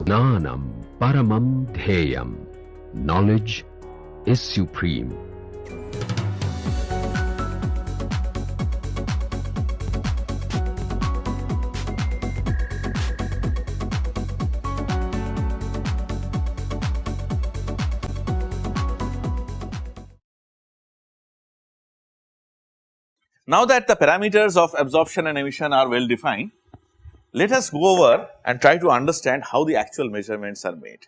Jnanam paramam dheyam. Knowledge is supreme. Now that the parameters of absorption and emission are well defined, let us go over and try to understand how the actual measurements are made.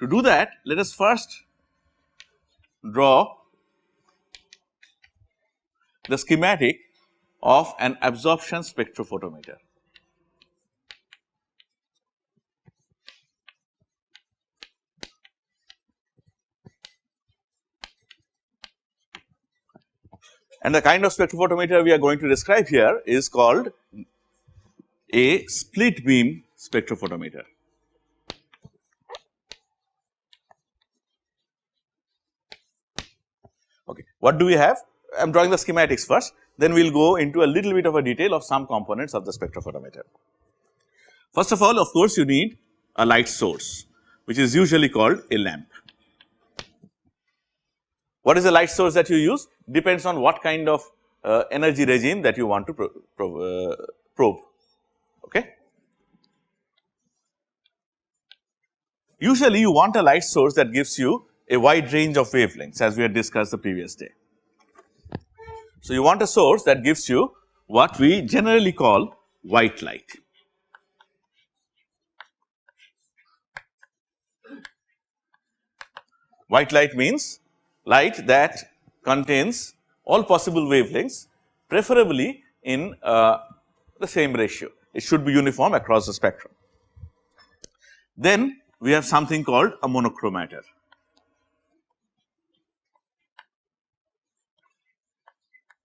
To do that, let us first draw the schematic of an absorption spectrophotometer. And the kind of spectrophotometer we are going to describe here is called a split beam spectrophotometer. Okay. What do we have? I am drawing the schematics first, then we will go into a little bit of a detail of some components of the spectrophotometer. First of all, of course, you need a light source, which is usually called a lamp. What is the light source that you use? Depends on what kind of energy regime that you want to probe. Okay. Usually you want a light source that gives you a wide range of wavelengths, as we had discussed the previous day. So you want a source that gives you what we generally call white light. White light means light that contains all possible wavelengths, preferably in the same ratio. It should be uniform across the spectrum. Then we have something called a monochromator.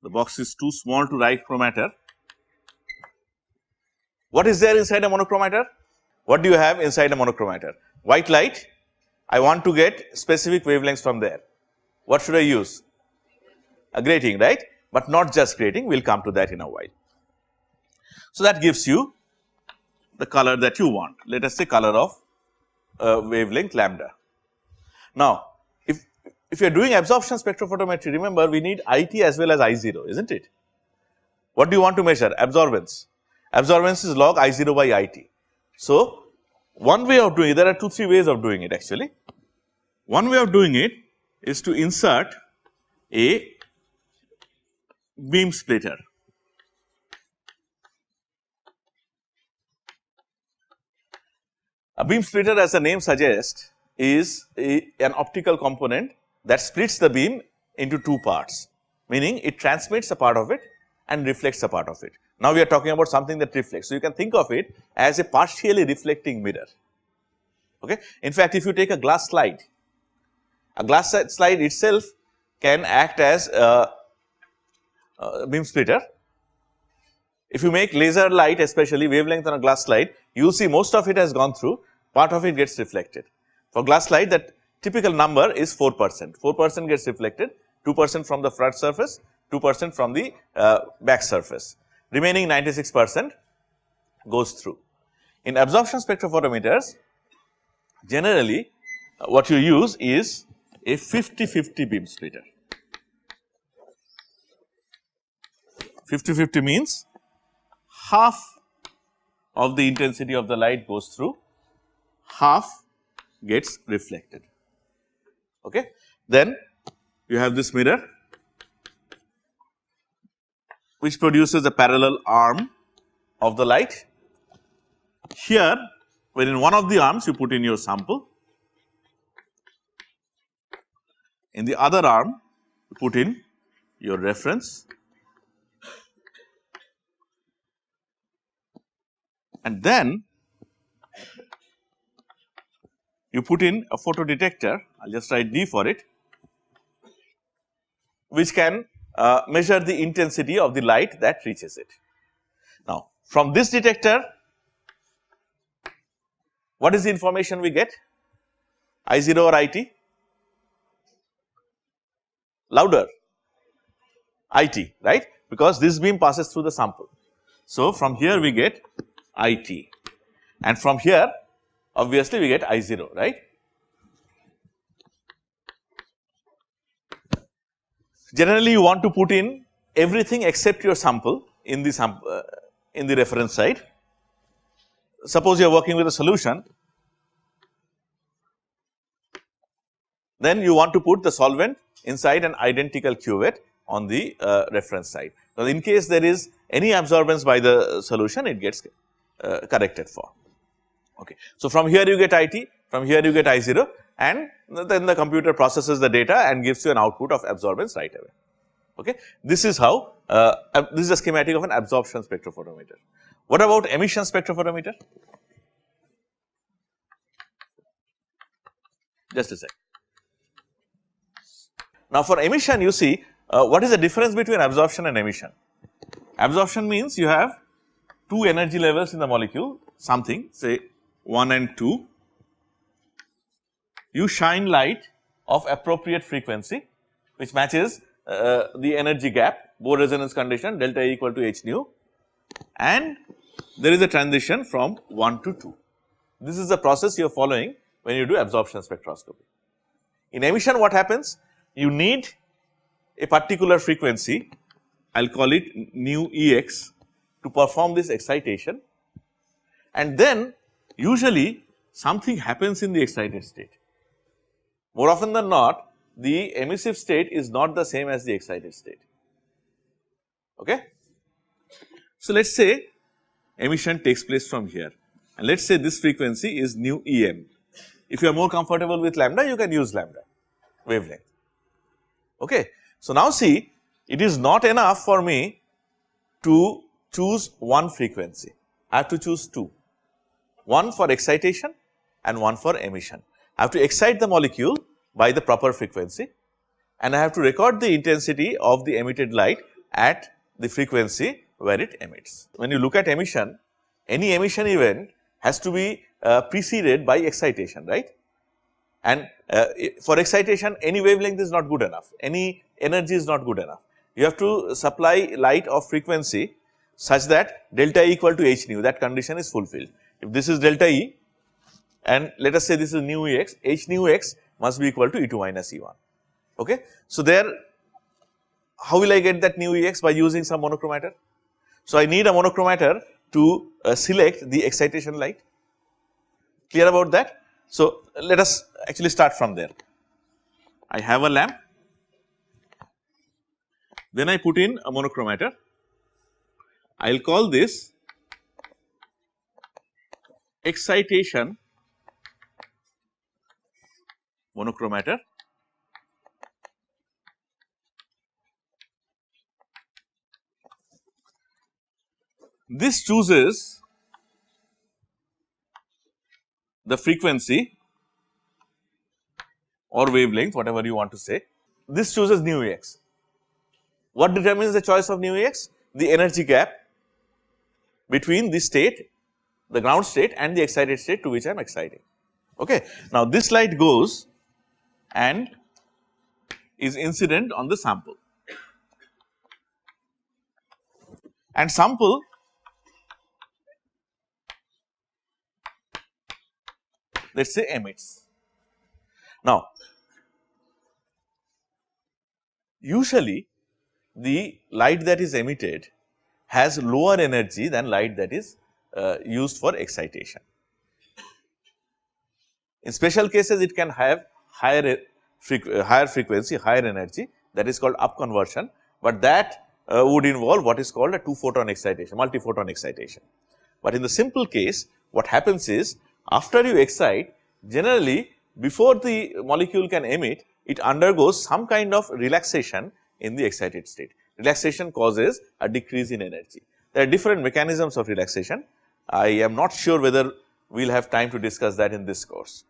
The box is too small to write chromator. What is there inside a monochromator? What do you have inside a monochromator? White light. I want to get specific wavelengths from there. What should I use? A grating, right? But not just grating, we will come to that in a while. So that gives you the color that you want. Let us say color of wavelength lambda. Now, if you are doing absorption spectrophotometry, remember we need IT as well as I0, isn't it? What do you want to measure? Absorbance. Absorbance is log I0 by IT. So, one way of doing it, there are 2-3 ways of doing it actually. One way of doing it is to insert a beam splitter. A beam splitter, as the name suggests, is an optical component that splits the beam into two parts, meaning it transmits a part of it and reflects a part of it. Now we are talking about something that reflects. So you can think of it as a partially reflecting mirror. Okay. In fact, if you take a glass slide itself can act as a beam splitter. If you make laser light, especially wavelength on a glass slide, you will see most of it has gone through, part of it gets reflected. For glass slide, that typical number is 4%. 4% gets reflected, 2% from the front surface, 2% from the back surface. Remaining 96% goes through. In absorption spectrophotometers, generally what you use is a 50-50 beam splitter. 50-50 means half of the intensity of the light goes through, half gets reflected. Okay. Then you have this mirror which produces a parallel arm of the light. Here, when in one of the arms you put in your sample, in the other arm you put in your reference, and then you put in a photodetector. I will just write D for it, which can measure the intensity of the light that reaches it. Now, from this detector, what is the information we get? I0 or IT? Louder, IT, right? Because this beam passes through the sample. So, from here we get IT, and from here obviously we get I0, right. Generally you want to put in everything except your sample in the in the reference side. Suppose you are working with a solution, then you want to put the solvent inside an identical cuvette on the reference side. Now, in case there is any absorbance by the solution, it gets corrected for. Okay. So, from here you get IT, from here you get I0, and then the computer processes the data and gives you an output of absorbance right away. Okay. This is how this is a schematic of an absorption spectrophotometer. What about emission spectrophotometer? Just a sec. Now, for emission you see what is the difference between absorption and emission? Absorption means you have two energy levels in the molecule, something say 1 and 2. You shine light of appropriate frequency which matches the energy gap, Bohr resonance condition delta E equal to h nu, and there is a transition from 1 to 2. This is the process you are following when you do absorption spectroscopy. In emission what happens? You need a particular frequency, I will call it nu Ex, to perform this excitation, and then usually something happens in the excited state. More often than not, the emissive state is not the same as the excited state. Okay? So, let us say emission takes place from here, and let us say this frequency is nu Em. If you are more comfortable with lambda, you can use lambda wavelength. Okay. So, now see, it is not enough for me to choose one frequency, I have to choose two, one for excitation and one for emission. I have to excite the molecule by the proper frequency, and I have to record the intensity of the emitted light at the frequency where it emits. When you look at emission, any emission event has to be preceded by excitation, right? And for excitation, any wavelength is not good enough, any energy is not good enough. You have to supply light of frequency such that delta E equal to h nu, that condition is fulfilled. If this is delta E and let us say this is nu Ex, h nu x must be equal to E2 minus E1. Okay. So, there how will I get that nu Ex? By using some monochromator. So, I need a monochromator to select the excitation light. Clear about that? So, let us actually start from there. I have a lamp, then I put in a monochromator. I will call this excitation monochromator. This chooses the frequency or wavelength, whatever you want to say. This chooses nu Ex. What determines the choice of nu Ex? The energy gap between the state, the ground state and the excited state to which I am exciting. Okay. Now, this light goes and is incident on the sample, and sample let us say emits. Now, usually the light that is emitted has lower energy than light that is used for excitation. In special cases, it can have higher frequency, higher energy, that is called upconversion, but that would involve what is called a 2-photon excitation, multi-photon excitation. But in the simple case, what happens is, after you excite, generally before the molecule can emit, it undergoes some kind of relaxation in the excited state. Relaxation causes a decrease in energy. There are different mechanisms of relaxation. I am not sure whether we will have time to discuss that in this course,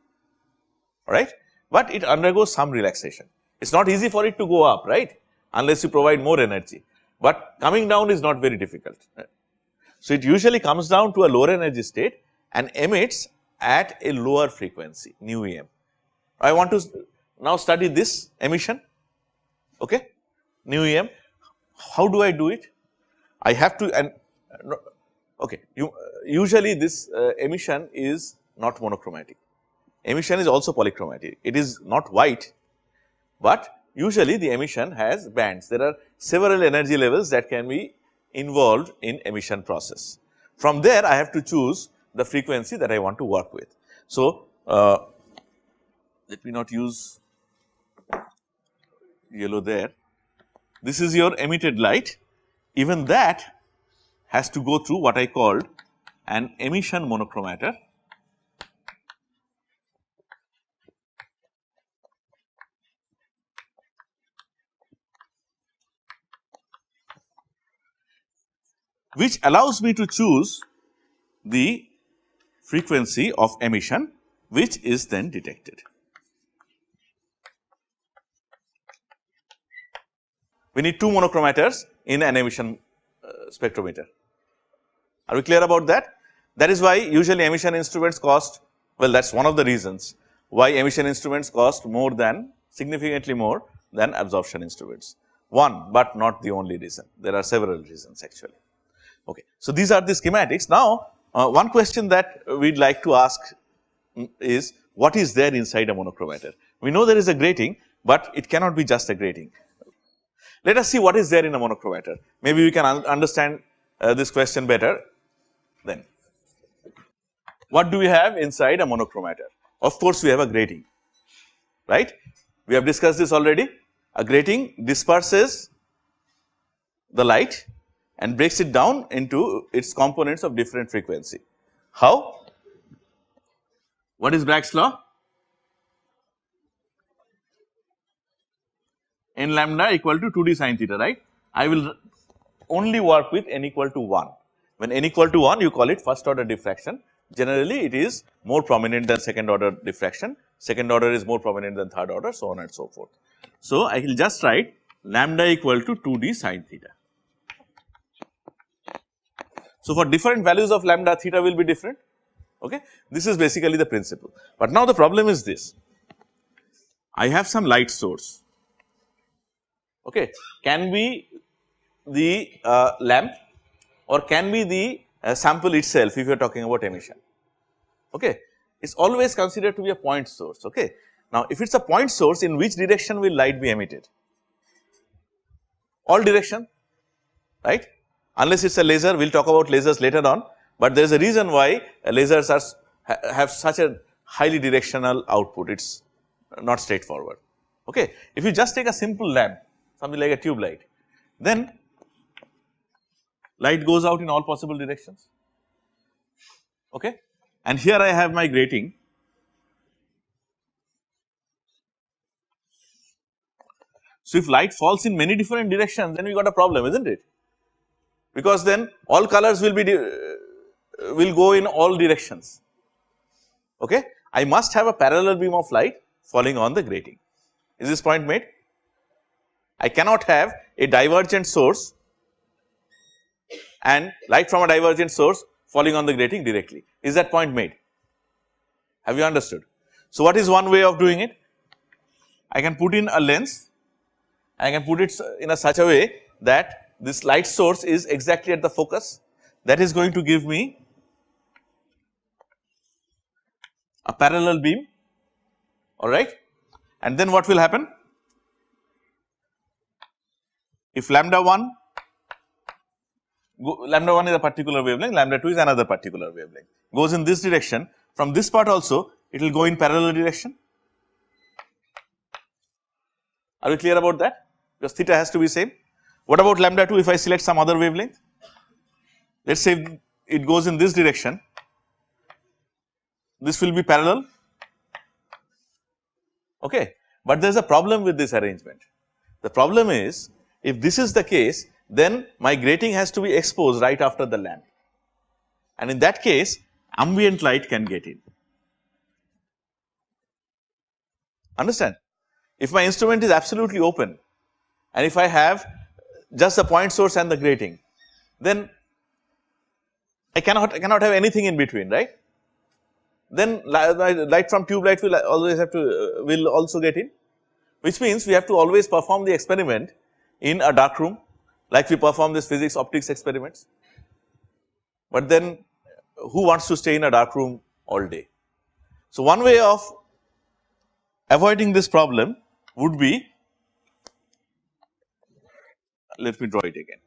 alright, but it undergoes some relaxation. It is not easy for it to go up, right, unless you provide more energy, but coming down is not very difficult. So, it usually comes down to a lower energy state and emits at a lower frequency, nu Em. I want to now study this emission, okay, nu Em. How do I do it? I have to, and Okay. Usually this emission is not monochromatic, emission is also polychromatic. It is not white, but usually the emission has bands. There are several energy levels that can be involved in emission process. From there I have to choose the frequency that I want to work with. So, let me not use yellow there. This is your emitted light, even that has to go through what I called an emission monochromator. Which allows me to choose the frequency of emission which is then detected. We need two monochromators in an emission spectrometer. Are we clear about that? That is why usually emission instruments cost, well, that is one of the reasons why emission instruments cost more than, significantly more than absorption instruments. One, but not the only reason. There are several reasons actually. Okay. So, these are the schematics. Now, one question that we would like to ask is, what is there inside a monochromator? We know there is a grating, but it cannot be just a grating. Let us see what is there in a monochromator. Maybe we can understand this question better then. What do we have inside a monochromator? Of course, we have a grating, right? We have discussed this already. A grating disperses the light and breaks it down into its components of different frequency. How? What is Bragg's law? N lambda equal to 2d sin theta, right? I will only work with n equal to 1. When n equal to 1, you call it first order diffraction. Generally, it is more prominent than second order diffraction. Second order is more prominent than third order, so on and so forth. So, I will just write lambda equal to 2d sin theta. So, for different values of lambda, theta will be different. Okay. This is basically the principle. But now the problem is this: I have some light source. Okay, can be the lamp or can be the sample itself if you are talking about emission. Okay, it is always considered to be a point source. Okay. Now, if it is a point source, in which direction will light be emitted? All direction, right? Unless it is a laser, we will talk about lasers later on, but there is a reason why lasers are have such a highly directional output. It is not straightforward. Okay. If you just take a simple lamp, something like a tube light, then light goes out in all possible directions. Okay. And here I have my grating. So, if light falls in many different directions, then we got a problem, isn't it? Because then all colors will be will go in all directions. Okay. I must have a parallel beam of light falling on the grating. Is this point made? I cannot have a divergent source and light from a divergent source falling on the grating directly. Is that point made? Have you understood? So, what is one way of doing it? I can put in a lens, I can put it in such a way that this light source is exactly at the focus. That is going to give me a parallel beam, alright. And then what will happen? If lambda 1 is a particular wavelength, lambda 2 is another particular wavelength, goes in this direction, from this part also it will go in parallel direction. Are we clear about that? Because theta has to be same. What about lambda 2 if I select some other wavelength? Let us say it goes in this direction, this will be parallel, okay. But there is a problem with this arrangement. The problem is, if this is the case, then my grating has to be exposed right after the lamp, and in that case ambient light can get in. Understand? If my instrument is absolutely open and if I have just the point source and the grating, then I cannot have anything in between, right? Then light from tube light will always have to will also get in, which means we have to always perform the experiment in a dark room, like we perform this physics optics experiments. but then who wants to stay in a dark room all day? So, one way of avoiding this problem would be, let me draw it again.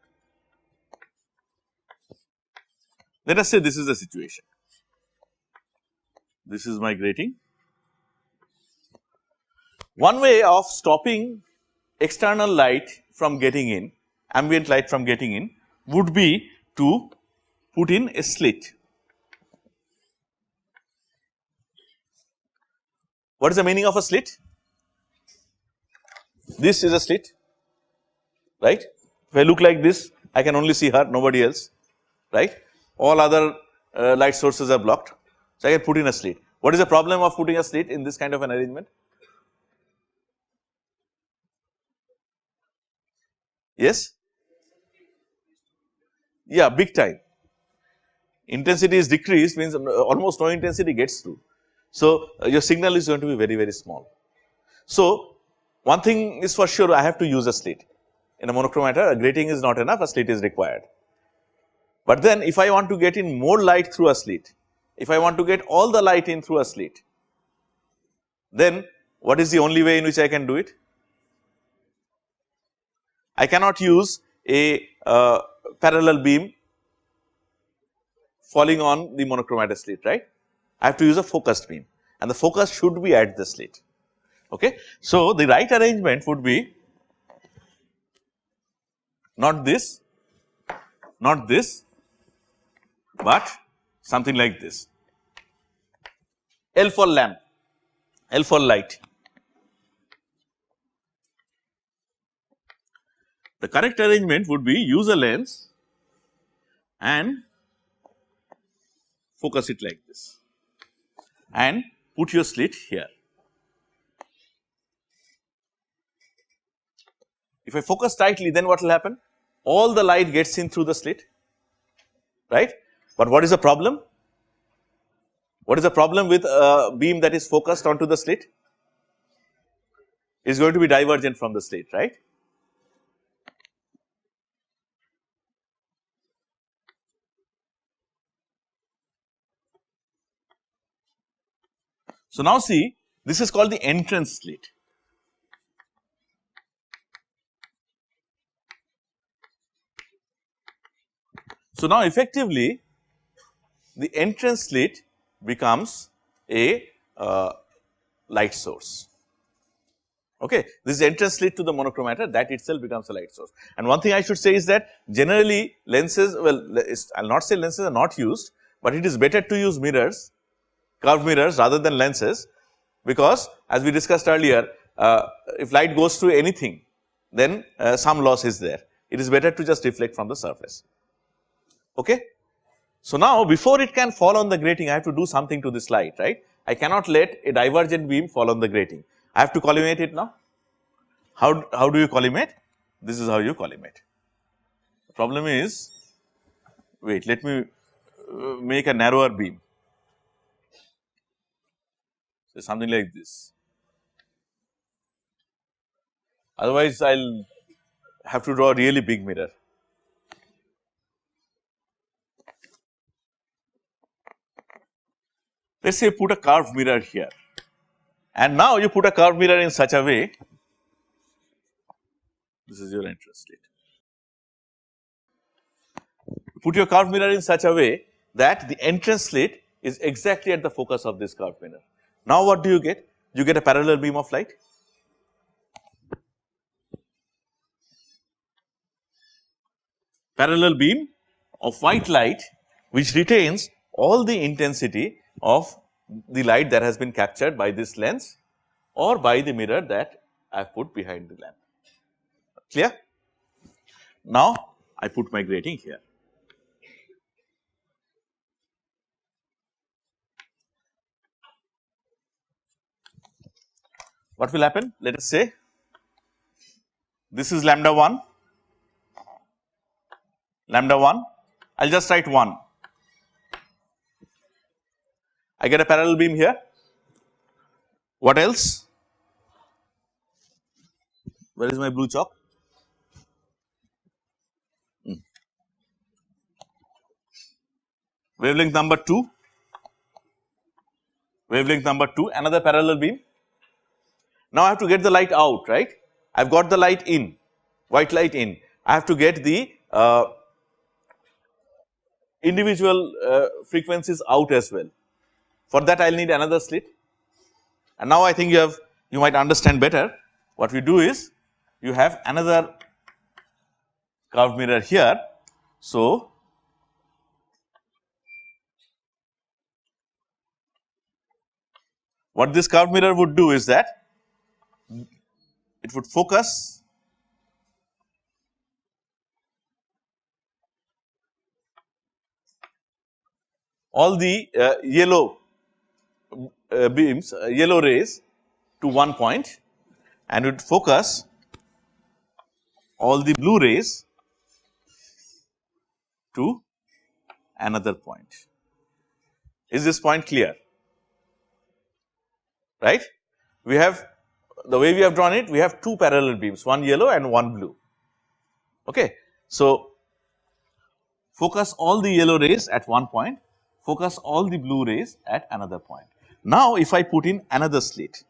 Let us say this is the situation. This is my grating. One way of stopping external light from getting in, ambient light from getting in, would be to put in a slit. What is the meaning of a slit? This is a slit, right? If I look like this, I can only see her, nobody else, right? All other light sources are blocked. So, I can put in a slit. What is the problem of putting a slit in this kind of an arrangement? Yes? Yeah, big time. Intensity is decreased, means almost no intensity gets through. So, your signal is going to be very, very small. So, one thing is for sure, I have to use a slit. In a monochromator, a grating is not enough, a slit is required. But then if I want to get in more light through a slit, if I want to get all the light in through a slit, then what is the only way in which I can do it? I cannot use a parallel beam falling on the monochromator slit, right? I have to use a focused beam, and the focus should be at the slit. Okay. So, the right arrangement would be not this, but something like this. L for lamp, L for light. The correct arrangement would be use a lens and focus it like this and put your slit here. If I focus tightly, then what will happen? All the light gets in through the slit, right? But what is the problem? What is the problem with a beam that is focused onto the slit? It is going to be divergent from the slit, right? So, now see, this is called the entrance slit. So, now effectively the entrance slit becomes a light source. Okay. This entrance slit to the monochromator, that itself becomes a light source. And one thing I should say is that generally lenses, well, I will not say lenses are not used, but it is better to use mirrors, curved mirrors rather than lenses, because as we discussed earlier, if light goes through anything, then some loss is there. It is better to just reflect from the surface. Okay. So, now before it can fall on the grating, I have to do something to this light, right? I cannot let a divergent beam fall on the grating. I have to collimate it now. How do you collimate? This is how you collimate. The problem is, wait, let me make a narrower beam. So, something like this. Otherwise, I will have to draw a really big mirror. Let us say you put a curved mirror here, and now you put a curved mirror in such a way, this is your entrance slit. Put your curved mirror in such a way that the entrance slit is exactly at the focus of this curved mirror. Now, what do you get? You get a parallel beam of light. Parallel beam of white light which retains all the intensity of the light that has been captured by this lens or by the mirror that I have put behind the lamp. Clear? Now, I put my grating here. What will happen? Let us say this is lambda 1, I will just write 1. I get a parallel beam here. What else? Where is my blue chalk? wavelength number 2, wavelength number 2, another parallel beam. Now I have to get the light out, right? I have got the light in, white light in. I have to get the individual frequencies out as well. For that I will need another slit, and now I think you might understand better. What we do is, you have another curved mirror here. So, what this curved mirror would do is that it would focus all the yellow beams, yellow rays to one point, and would focus all the blue rays to another point. Is this point clear? Right? We have, the way we have drawn it, we have two parallel beams, one yellow and one blue. Okay. So, focus all the yellow rays at one point, focus all the blue rays at another point. Now, if I put in another slit,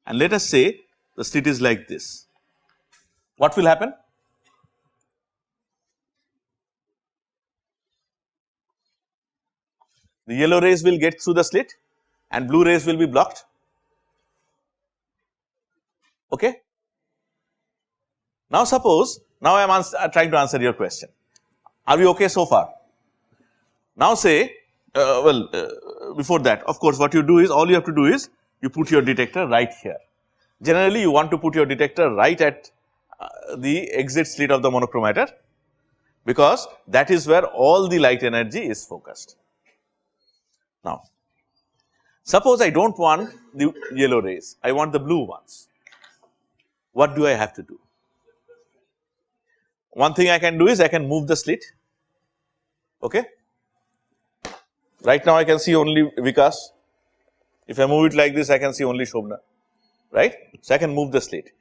and let us say the slit is like this, what will happen? The yellow rays will get through the slit and blue rays will be blocked. Okay. Now, suppose, now I am trying to answer your question. Are we okay so far? Now, say, before that, of course, what you do is, all you have to do is, you put your detector right here. Generally, you want to put your detector right at the exit slit of the monochromator, because that is where all the light energy is focused. Now, suppose I do not want the yellow rays, I want the blue ones. What do I have to do? One thing I can do is, I can move the slit. Okay. Right now I can see only Vikas. If I move it like this, I can see only Shobna, right? So I can move the slit.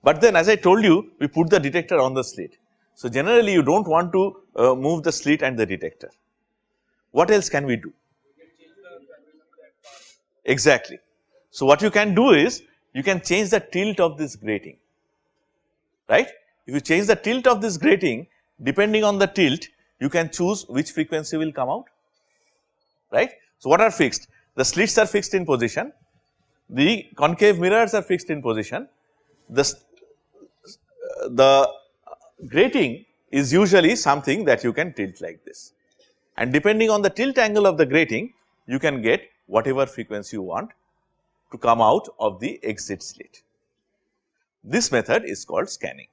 But then, as I told you, we put the detector on the slit. So generally, you do not want to move the slit and the detector. What else can we do? Exactly. So what you can do is, you can change the tilt of this grating, right? If you change the tilt of this grating, depending on the tilt, you can choose which frequency will come out, right? So what are fixed? The slits are fixed in position, the concave mirrors are fixed in position, the grating is usually something that you can tilt like this, and depending on the tilt angle of the grating, you can get whatever frequency you want to come out of the exit slit. This method is called scanning.